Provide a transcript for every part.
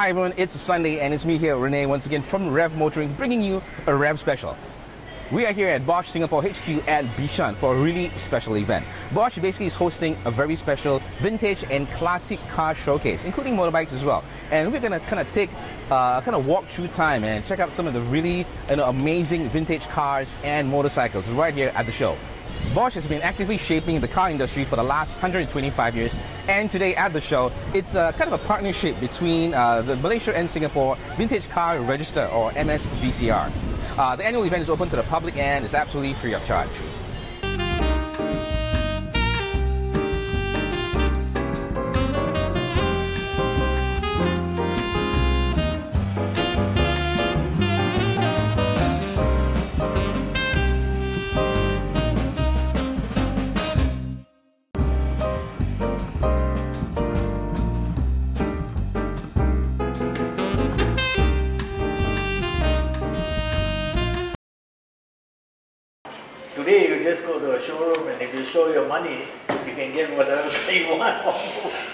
Hi everyone, it's Sunday and it's me here, Renee, once again from Rev Motoring, bringing you a Rev special. We are here at Bosch Singapore HQ at Bishan for a really special event. Bosch basically is hosting a very special vintage and classic car showcase, including motorbikes as well. And we're going to kind of take walk through time and check out some of the really amazing vintage cars and motorcycles right here at the show. Bosch has been actively shaping the car industry for the last 125 years, and today at the show, it's kind of a partnership between the Malaysia and Singapore Vintage Car Register, or MSVCR. The annual event is open to the public and is absolutely free of charge. Today you just go to a showroom and if you show your money, you can get whatever you want almost.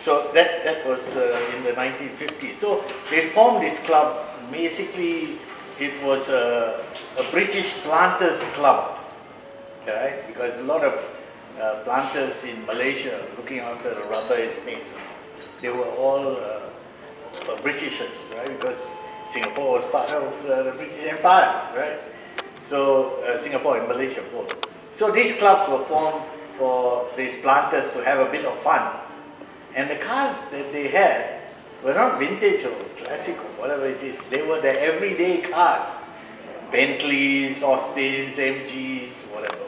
So that was in the 1950s. So they formed this club. Basically, it was a British planters club, right? Because a lot of planters in Malaysia looking after the rubber estates, they were all Britishers, right? Because Singapore was part of the British Empire, right? So Singapore and Malaysia both. So these clubs were formed for these planters to have a bit of fun. And the cars that they had were not vintage or classic or whatever it is. They were the everyday cars. Bentleys, Austins, MGs, whatever.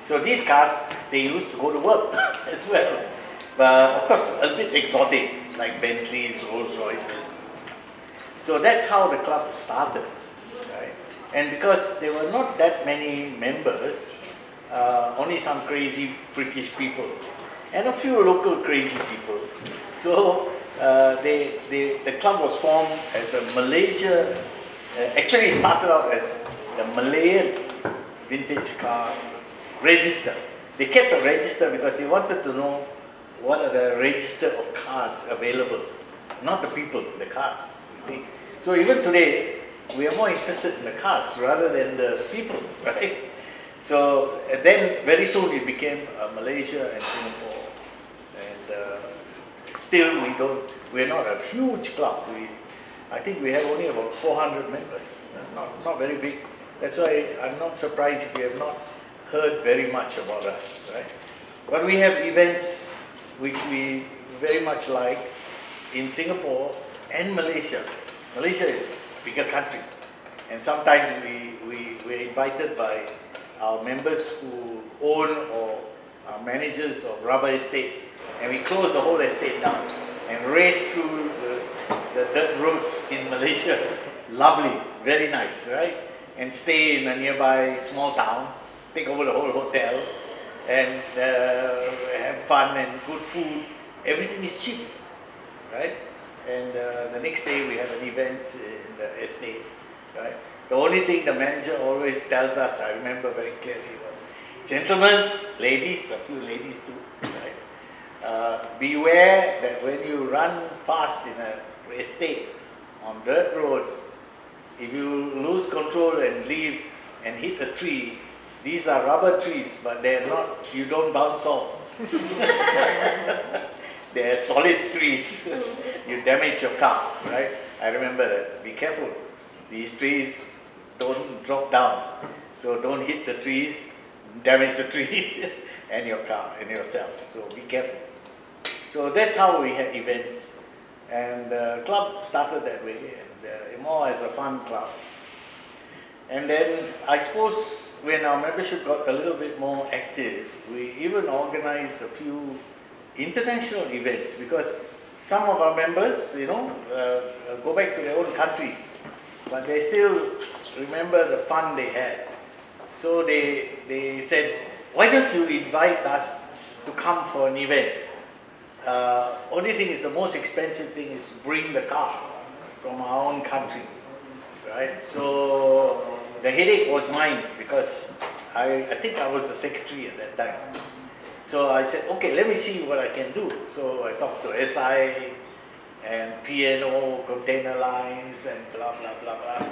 So these cars, they used to go to work as well. But of course, a bit exotic, like Bentleys, Rolls Royces. So that's how the club started. And because there were not that many members, only some crazy British people and a few local crazy people. So the club was formed as a Malaysia, actually it started out as the Malayan Vintage Car Register. They kept a register because they wanted to know what are the register of cars available, not the people, the cars, you see. So even today, we are more interested in the cars rather than the people, right? So then very soon it became Malaysia and Singapore, and still we're not a huge club. I think we have only about 400 members, not very big. That's why I'm not surprised if you have not heard very much about us, right? But we have events which we very much like in Singapore and Malaysia. Malaysia is bigger country, and sometimes we're invited by our members who own or are managers of rubber estates, and we close the whole estate down and race through the dirt roads in Malaysia. Lovely, very nice, right? And stay in a nearby small town, take over the whole hotel, and have fun and good food. Everything is cheap, right? And the next day we have an event in the estate, right? The only thing the manager always tells us, I remember very clearly, was, gentlemen, ladies, a few ladies too, right? Beware that when you run fast in an estate on dirt roads, if you lose control and leave and hit a tree, these are rubber trees, but they're not, you don't bounce off. They are solid trees. You damage your car, right? I remember that. Be careful. These trees don't drop down. So don't hit the trees, damage the tree and your car and yourself. So be careful. So that's how we had events. And the club started that way, and more as a fun club. And then I suppose when our membership got a little bit more active, we even organized a few international events, because some of our members, go back to their own countries, but they still remember the fun they had. So they said, why don't you invite us to come for an event? Only thing is, the most expensive thing is to bring the car from our own country, right? So the headache was mine, because I think I was the secretary at that time. So I said, okay, let me see what I can do. So I talked to SI, and P&O, container lines, and blah, blah, blah, blah.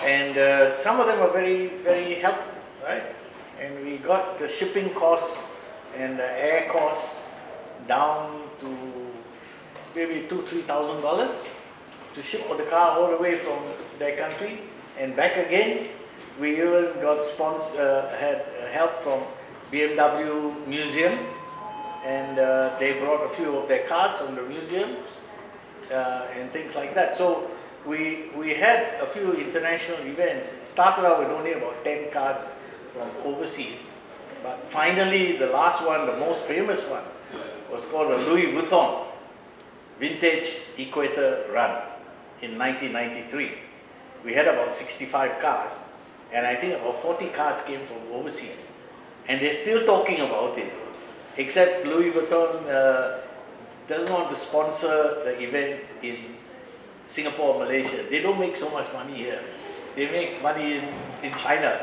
And some of them are very, very helpful, right? And we got the shipping costs and the air costs down to maybe $2,000-3,000 to ship the car all the way from their country and back again. We even got had help from BMW Museum, and they brought a few of their cars from the museum and things like that. So we had a few international events. It started out with only about 10 cars from overseas, but finally the last one, the most famous one, was called the Louis Vuitton Vintage Equator Run in 1993. We had about 65 cars, and I think about 40 cars came from overseas, and they're still talking about it, except Louis Vuitton doesn't want to sponsor the event in Singapore or Malaysia. They don't make so much money here. They make money in China.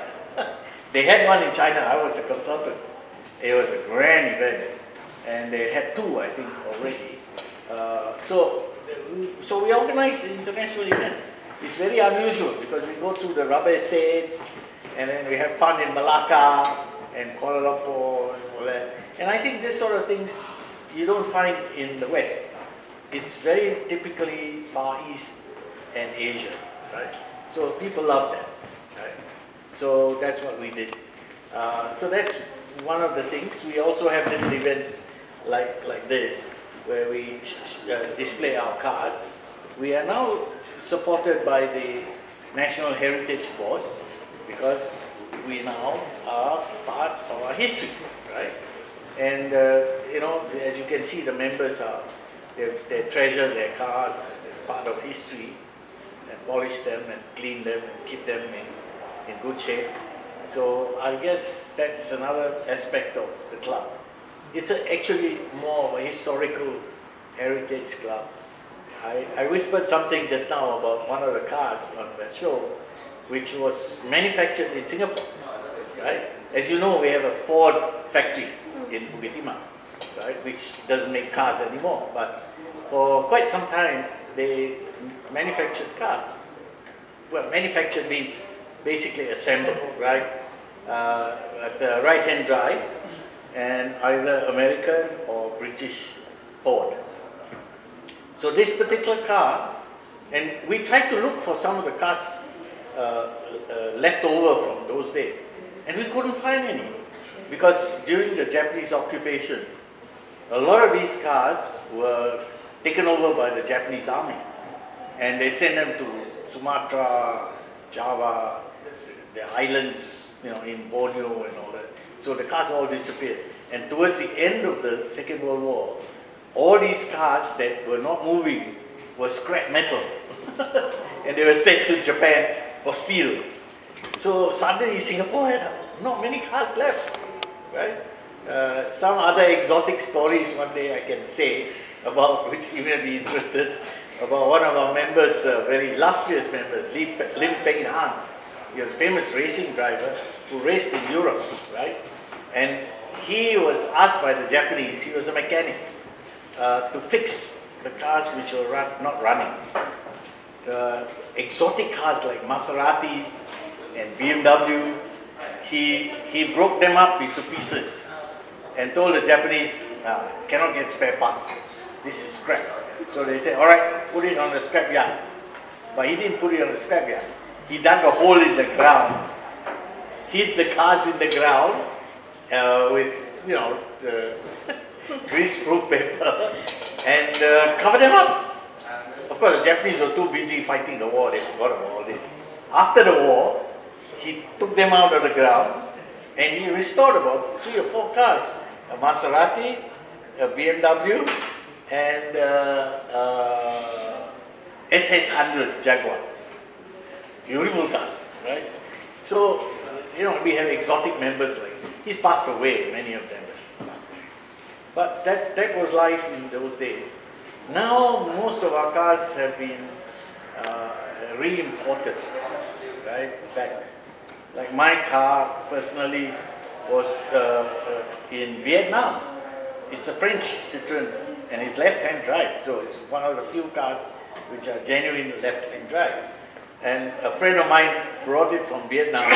They had one in China. I was a consultant. It was a grand event, and they had two, I think, already. So we organize an international event. It's very unusual because we go through the rubber estates, and then we have fun in Malacca and Kuala Lumpur and all that. And I think this sort of things you don't find in the West. It's very typically Far East and Asia, right? So people love that, right? So that's what we did. So that's one of the things. We also have little events like this, where we display our cars. We are now supported by the National Heritage Board because we now are part of our history, right? And you know, as you can see, the members they treasure their cars as part of history and polish them and clean them and keep them in good shape. So I guess that's another aspect of the club. It's actually more of a historical heritage club. I whispered something just now about one of the cars on that show, which was manufactured in Singapore, right? As you know, we have a Ford factory in Bukit Timah, right, which doesn't make cars anymore. But for quite some time, they manufactured cars. Well, manufactured means basically assembled, right? At the right-hand drive, and either American or British Ford. So this particular car, and we tried to look for some of the cars left over from those days, and we couldn't find any, because during the Japanese occupation, a lot of these cars were taken over by the Japanese army, and they sent them to Sumatra, Java, the islands, you know, in Borneo and all that. So the cars all disappeared. And towards the end of the Second World War, all these cars that were not moving were scrap metal. And they were sent to Japan for steel. So suddenly Singapore had not many cars left, right? Some other exotic stories one day I can say about, which you may be interested, about one of our members, very illustrious members, Lim Peng Han. He was a famous racing driver who raced in Europe, right? And he was asked by the Japanese, he was a mechanic, to fix the cars which were not running. Exotic cars like Maserati and BMW, he broke them up into pieces and told the Japanese, cannot get spare parts, this is scrap. So they said, all right, put it on the scrap yard. But he didn't put it on the scrap yard. He dug a hole in the ground, hid the cars in the ground with, you know, greaseproof paper, and covered them up. Of course, the Japanese were too busy fighting the war, they forgot about all this. After the war, he took them out of the ground, and he restored about 3 or 4 cars, a Maserati, a BMW, and SS100 Jaguar. Beautiful cars, right? So, you know, we have exotic members like, he's passed away, many of them have passed away. But that was life in those days. Now, most of our cars have been re-imported, right, back. Like my car, personally, was in Vietnam. It's a French Citroën and it's left-hand drive. So it's one of the few cars which are genuine left-hand drive. And a friend of mine brought it from Vietnam,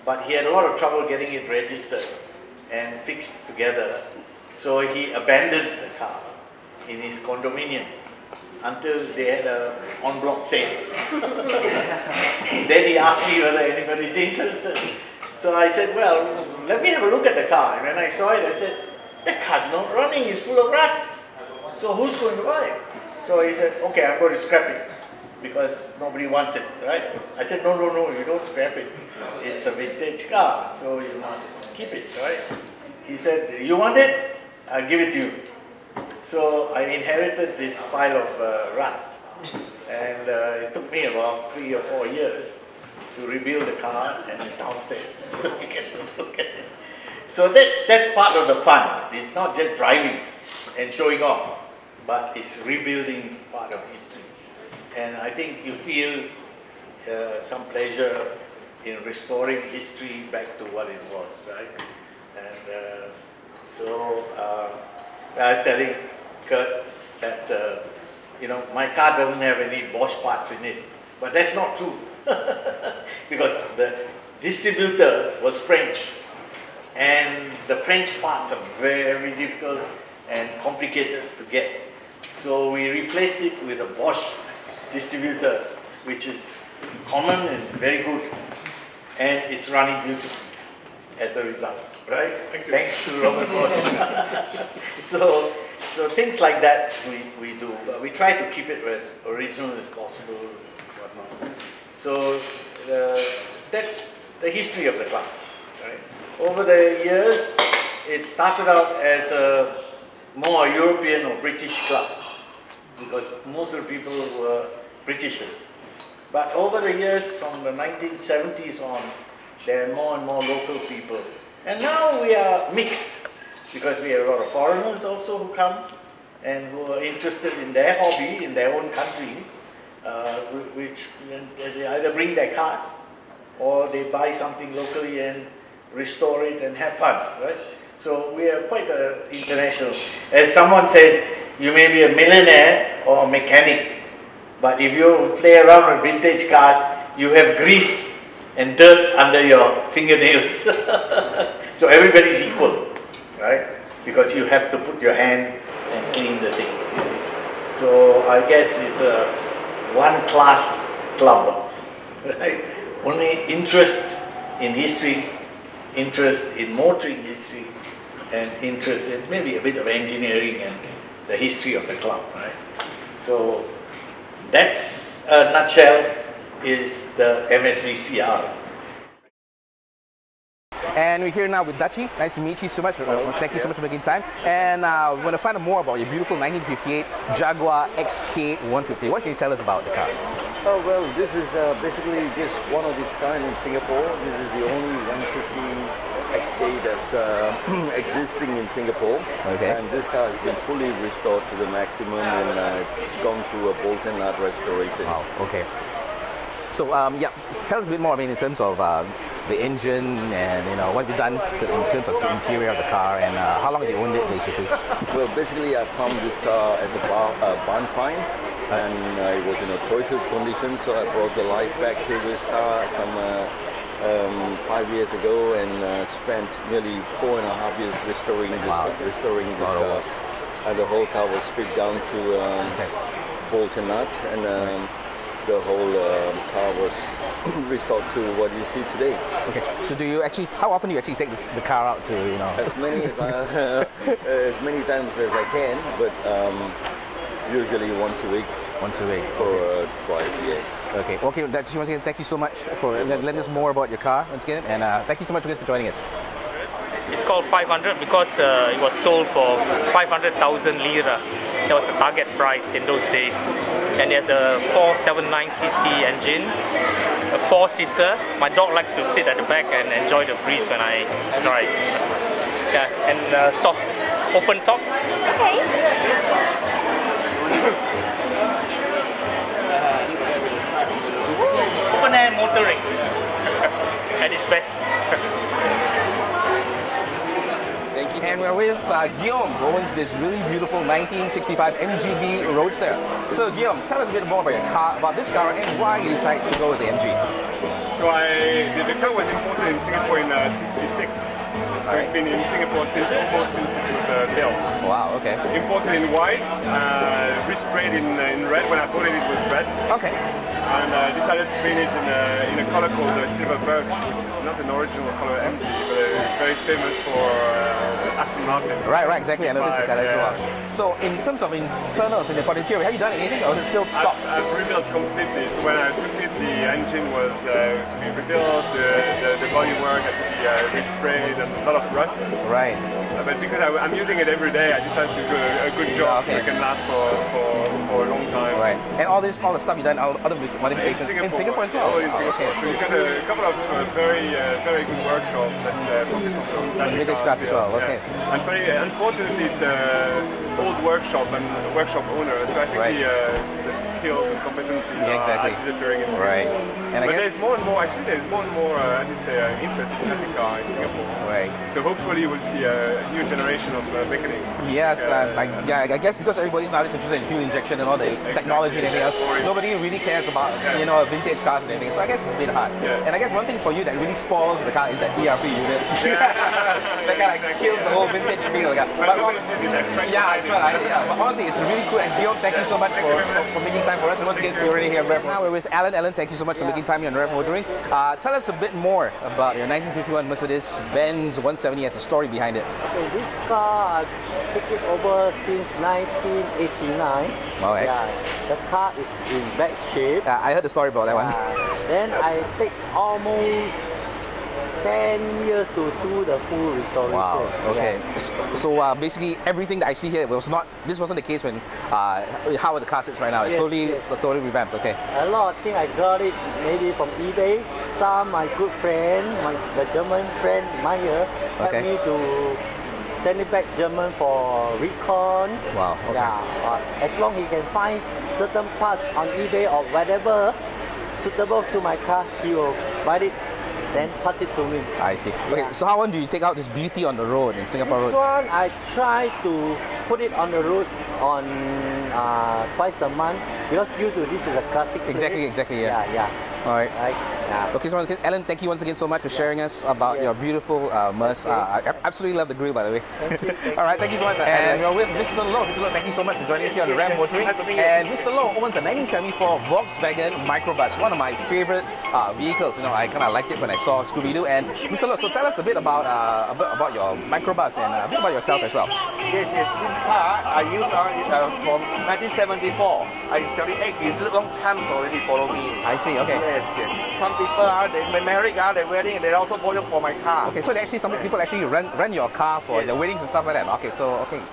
but he had a lot of trouble getting it registered and fixed together. So he abandoned the car in his condominium until they had an en-bloc sale. Then he asked me whether anybody's interested. So I said, well, let me have a look at the car. And when I saw it, I said, that car's not running, it's full of rust. So who's going to buy it? So he said, okay, I'm going to scrap it because nobody wants it, right? I said, no, you don't scrap it. It's a vintage car, so you must keep it, right? He said, you want it? I'll give it to you. So I inherited this pile of rust, and it took me about 3 or 4 years to rebuild the car, and it's downstairs, so you can look at it. So that's part of the fun. It's not just driving and showing off, but it's rebuilding part of history. And I think you feel some pleasure in restoring history back to what it was, right? And so I was telling Kurt that my car doesn't have any Bosch parts in it, but that's not true because the distributor was French, and the French parts are very difficult and complicated to get. So we replaced it with a Bosch distributor, which is common and very good, and it's running beautifully as a result, right? Thanks to Robert Bosch. So things like that we do. We try to keep it as original as possible and whatnot. So that's the history of the club, right? Over the years, it started out as a more European or British club because most of the people were Britishers. But over the years, from the 1970s on, there are more and more local people. And now we are mixed because we have a lot of foreigners also who come and who are interested in their hobby in their own country, which they either bring their cars or they buy something locally and restore it and have fun, right? So we are quite international. As someone says, you may be a millionaire or a mechanic, but if you play around with vintage cars, you have grease and dirt under your fingernails. So everybody's equal, right? Because you have to put your hand and clean the thing, you see. So I guess it's a one-class club, right? Only interest in history, interest in motoring history, and interest in maybe a bit of engineering and the history of the club, right? So that's a nutshell is the MSVCR. And we're here now with Dachi. Nice to meet you so much. Thank you so much for making time. And we want to find out more about your beautiful 1958 Jaguar XK150. What can you tell us about the car? Oh, well, this is basically just one of its kind in Singapore. This is the only 150 XK that's existing in Singapore. Okay. And this car has been fully restored to the maximum, and it's gone through a bolt and nut restoration. Wow, okay. So yeah, tell us a bit more, in terms of the engine and what you've done in terms of the interior of the car, and how long have you owned it basically? Well, basically I found this car as a barn find, and it was in a process condition, so I brought the life back to this car some 5 years ago, and spent nearly 4.5 years restoring this car. And the whole car was stripped down to bolt and nut, and the whole car was restored to what you see today. Okay. So do you actually? How often do you actually take the car out to As many times as I can, but usually once a week. Once a week. For 12 years. Okay. Okay. Once again, thank you so much for letting us more about your car once again, and thank you so much for joining us. It's called 500 because it was sold for 500,000 lira. That was the target price in those days. And there's a 479cc engine, a 4-seater. My dog likes to sit at the back and enjoy the breeze when I drive. Yeah, and soft open top. Okay. Open air motoring at its best. Thank you. And we're with Guillaume, who owns this really beautiful 1965 MGB Roadster. So Guillaume, tell us a bit more about your car, about this car, and why you decided to go with the MG. So the car was imported in Singapore in '66. So it's been in Singapore almost since it was built. Wow, okay. Imported in white, resprayed in red. When I bought it, it was red. Okay. And I decided to paint it in a color called silver birch, which is not an original color MG, but very famous for Aston Martin. Right, exactly. I noticed that as well. So in terms of internals and for the interior, have you done anything, or is it still stock? I've rebuilt completely. So when I took it, the engine was to be rebuilt, the bodywork had to be resprayed, and a lot of rust. Right. But because I'm using it every day, I decided to do a good job so it can last for a long time. Right. And all the stuff you done, other modifications in Singapore as well. Oh, in Singapore. Okay. So we've got a couple of very good workshops that focus on vintage cars as well. Okay. And very unfortunately, it's an old workshop and workshop owner. So I think the skills and competencies are disappearing in Singapore. Right. And but there's more and more. Actually, there's more and more. Interest in classic car in Singapore. Right. So hopefully we'll see a new generation of mechanics. Yes, I guess because everybody's now interested in fuel injection and all the technology and everything else, nobody really cares about vintage cars and everything. So I guess it's a bit hard. Yeah. And I guess one thing for you that really spoils the car is that ERP unit. That kind of kills the whole vintage feel. But honestly, it's really cool. And Guillaume, thank you so much for making time for us. And once again, we're already here at Rev. Now we're with Alan. Alan, thank you so much for making time here on Rev Motoring. Tell us a bit more about your 1951 Mercedes-Benz 170 as a story behind it. Okay, this car I took it over since 1989. All right. Yeah, the car is in bad shape. I heard the story about that one. Then I take almost 10 years to do the full restoration. Wow. Okay. Yeah. So basically, everything that I see here this wasn't the case when how the car sits right now. It's totally revamped. Okay. A lot of things I got it maybe from eBay. Some my good friend, the German friend Meyer, helped me to send it back German for recon. Wow. Okay. Yeah. As long as he can find certain parts on eBay or whatever suitable to my car, he will buy it. Then pass it to me. I see. Okay, so how long do you take out this beauty on the road in Singapore roads? This one, I try to put it on the road on twice a month because due to this is a classic. Exactly. Yeah. All right. Okay, so Alan, thank you once again so much for sharing us about your beautiful Merc. I absolutely love the grill, by the way. Thank you. All right, thank you so much. And we're with Mr. Loh. Mr. Loh, thank you so much for joining us here on Rev Motoring. And Mr. Loh owns a 1974 Volkswagen Microbus, one of my favorite vehicles. I kind of liked it when I saw Scooby-Doo. And Mr. Loh, so tell us a bit about your Microbus and a bit about yourself as well. Yes. This car I used from 1974. I 78 years, long time already follow me. I see. Okay. Yes. Some people they married, they're wedding, they also bought it for my car. Okay, so some people actually rent your car for their weddings and stuff like that. Okay,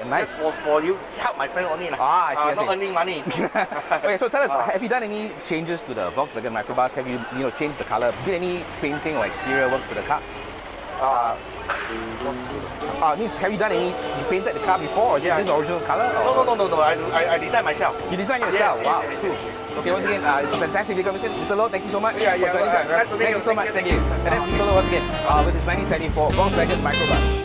nice. Just for you help my friend only. I see. Not earning money. Okay, so tell us, have you done any changes to the Volkswagen Microbus? Have you changed the color? Did any painting or exterior works to the car? Means have you done any? You painted the car before, or is this the original color? No. I designed myself. You designed yourself? Yes, wow, yes, cool. Okay, once again, it's a fantastic vehicle. Mr. Loh, thank you so much for joining us. Thank you so much. Thank you. And that's Mr. Loh once again with his 1974 Volkswagen Microbus.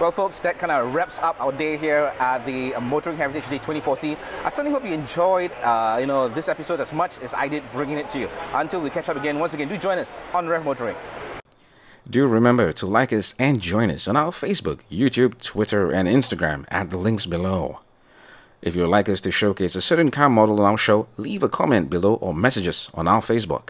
Well, folks, that kind of wraps up our day here at the Motoring Heritage Day 2014. I certainly hope you enjoyed, this episode as much as I did bringing it to you. Until we catch up again, once again, do join us on Rev Motoring. Do remember to like us and join us on our Facebook, YouTube, Twitter, and Instagram at the links below. If you'd like us to showcase a certain car model on our show, leave a comment below or message us on our Facebook.